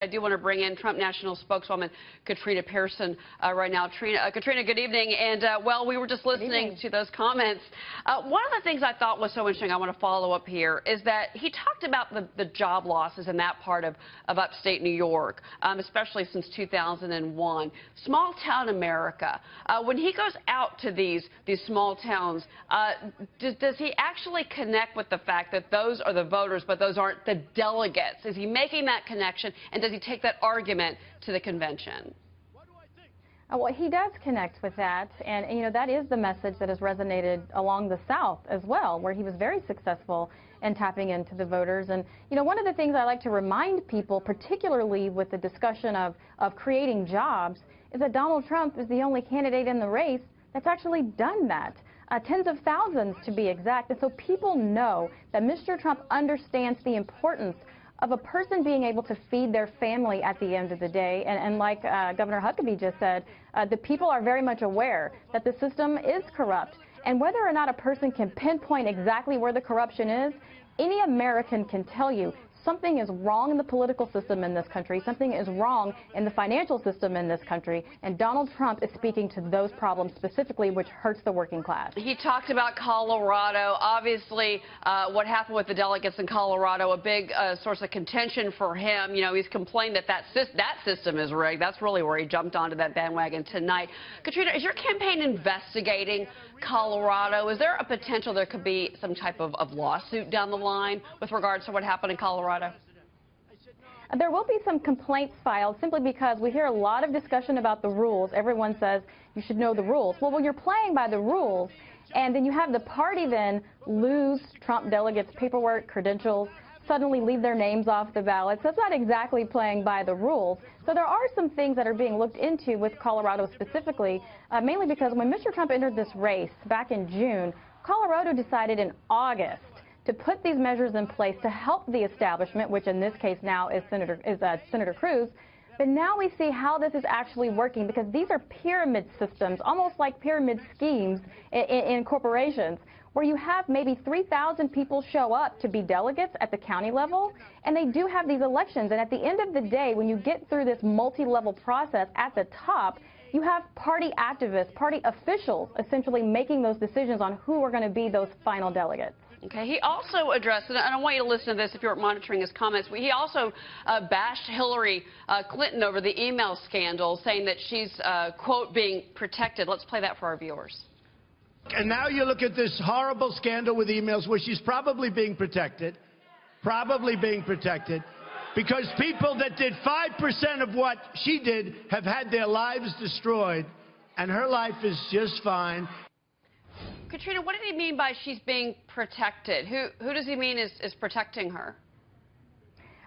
I do want to bring in Trump National Spokeswoman Katrina Pierson right now. Katrina, good evening. And, well, we were just listening to those comments. One of the things I thought was so interesting, I want to follow up here, is that he talked about the job losses in that part of upstate New York, especially since 2001. Small town America. When he goes out to these small towns, does he actually connect with the fact that those are the voters, but those aren't the delegates? Is he making that connection? And does he take that argument to the convention? Well, he does connect with that, and you know, that is the message that has resonated along the South as well, where he was very successful in tapping into the voters. And you know, one of the things I like to remind people, particularly with the discussion of creating jobs, is that Donald Trump is the only candidate in the race that's actually done that. Tens of thousands to be exact. And so people know that Mr. Trump understands the importance of a person being able to feed their family at the end of the day. And like Governor Huckabee just said, the people are very much aware that the system is corrupt. And whether or not a person can pinpoint exactly where the corruption is, any American can tell you something is wrong in the political system in this country, something is wrong in the financial system in this country, and Donald Trump is speaking to those problems specifically, which hurts the working class. He talked about Colorado. Obviously, what happened with the delegates in Colorado, a big source of contention for him. You know, he's complained that system is rigged. That's really where he jumped onto that bandwagon tonight. Katrina, is your campaign investigating Colorado? Is there a potential there could be some type of lawsuit down the line with regards to what happened in Colorado? There will be some complaints filed simply because we hear a lot of discussion about the rules. Everyone says you should know the rules. Well, when you're playing by the rules and then you have the party then lose Trump delegates' paperwork, credentials, suddenly leave their names off the ballots, that's not exactly playing by the rules. So there are some things that are being looked into with Colorado specifically, mainly because when Mr. Trump entered this race back in June, Colorado decided in August to put these measures in place to help the establishment, which in this case now is Senator Cruz. But now we see how this is actually working, because these are pyramid systems, almost like pyramid schemes in corporations, where you have maybe 3,000 people show up to be delegates at the county level, and they do have these elections. And at the end of the day, when you get through this multi-level process at the top, you have party activists, party officials essentially making those decisions on who are going to be those final delegates. Okay. He also addressed, and I want you to listen to this if you're monitoring his comments, he also bashed Hillary Clinton over the email scandal, saying that she's, quote, being protected. Let's play that for our viewers. And now you look at this horrible scandal with emails where she's probably being protected, because people that did 5% of what she did have had their lives destroyed, and her life is just fine. Katrina, what did he mean by she's being protected? Who does he mean is protecting her?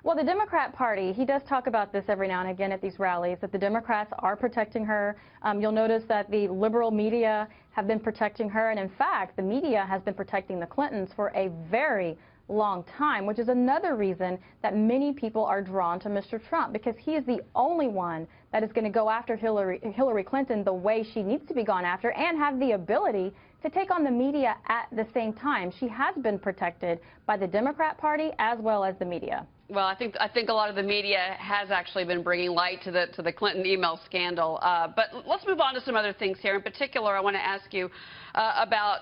Well, the Democrat Party, he does talk about this every now and again at these rallies, that the Democrats are protecting her. You'll notice that the liberal media have been protecting her, and in fact, the media has been protecting the Clintons for a very long time, which is another reason that many people are drawn to Mr. Trump, because he is the only one that is going to go after Hillary Clinton the way she needs to be gone after, and have the ability to take on the media at the same time. She has been protected by the Democrat Party as well as the media. Well, I think a lot of the media has actually been bringing light to the Clinton email scandal. But let's move on to some other things here. In particular, I want to ask you about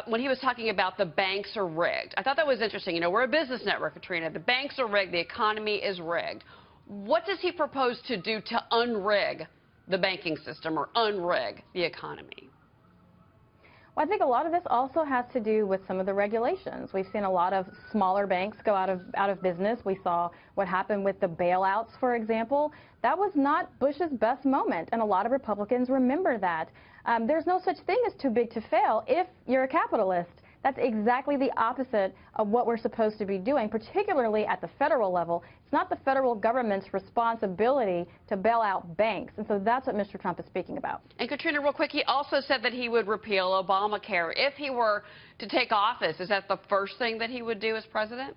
when he was talking about the banks are rigged. I thought that was interesting. You know, we're a business network, Katrina. The banks are rigged. The economy is rigged. What does he propose to do to unrig the banking system or unrig the economy? Well, I think a lot of this also has to do with some of the regulations. We've seen a lot of smaller banks go out of business. We saw what happened with the bailouts, for example. That was not Bush's best moment, and a lot of Republicans remember that. There's no such thing as too big to fail if you're a capitalist. That's exactly the opposite of what we're supposed to be doing, particularly at the federal level. It's not the federal government's responsibility to bail out banks, and so that's what Mr. Trump is speaking about. And Katrina, real quick, he also said that he would repeal Obamacare. If he were to take office, is that the first thing that he would do as president?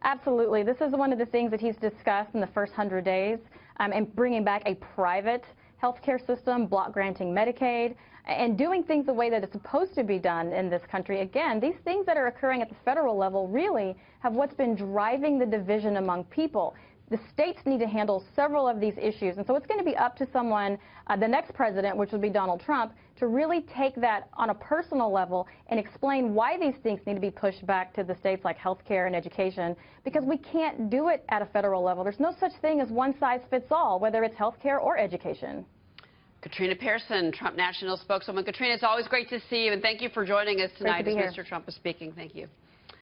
Absolutely. This is one of the things that he's discussed in the first 100 days, and bringing back a private healthcare system, block granting Medicaid, and doing things the way that it's supposed to be done in this country. Again, these things that are occurring at the federal level really have what's been driving the division among people. The states need to handle several of these issues. And so it's going to be up to someone, the next president, which will be Donald Trump, to really take that on a personal level and explain why these things need to be pushed back to the states like health care and education, because we can't do it at a federal level. There's no such thing as one size fits all, whether it's health care or education. Katrina Pierson, Trump National Spokeswoman. Katrina, it's always great to see you, and thank you for joining us tonight as Mr. Trump is speaking. Thank you.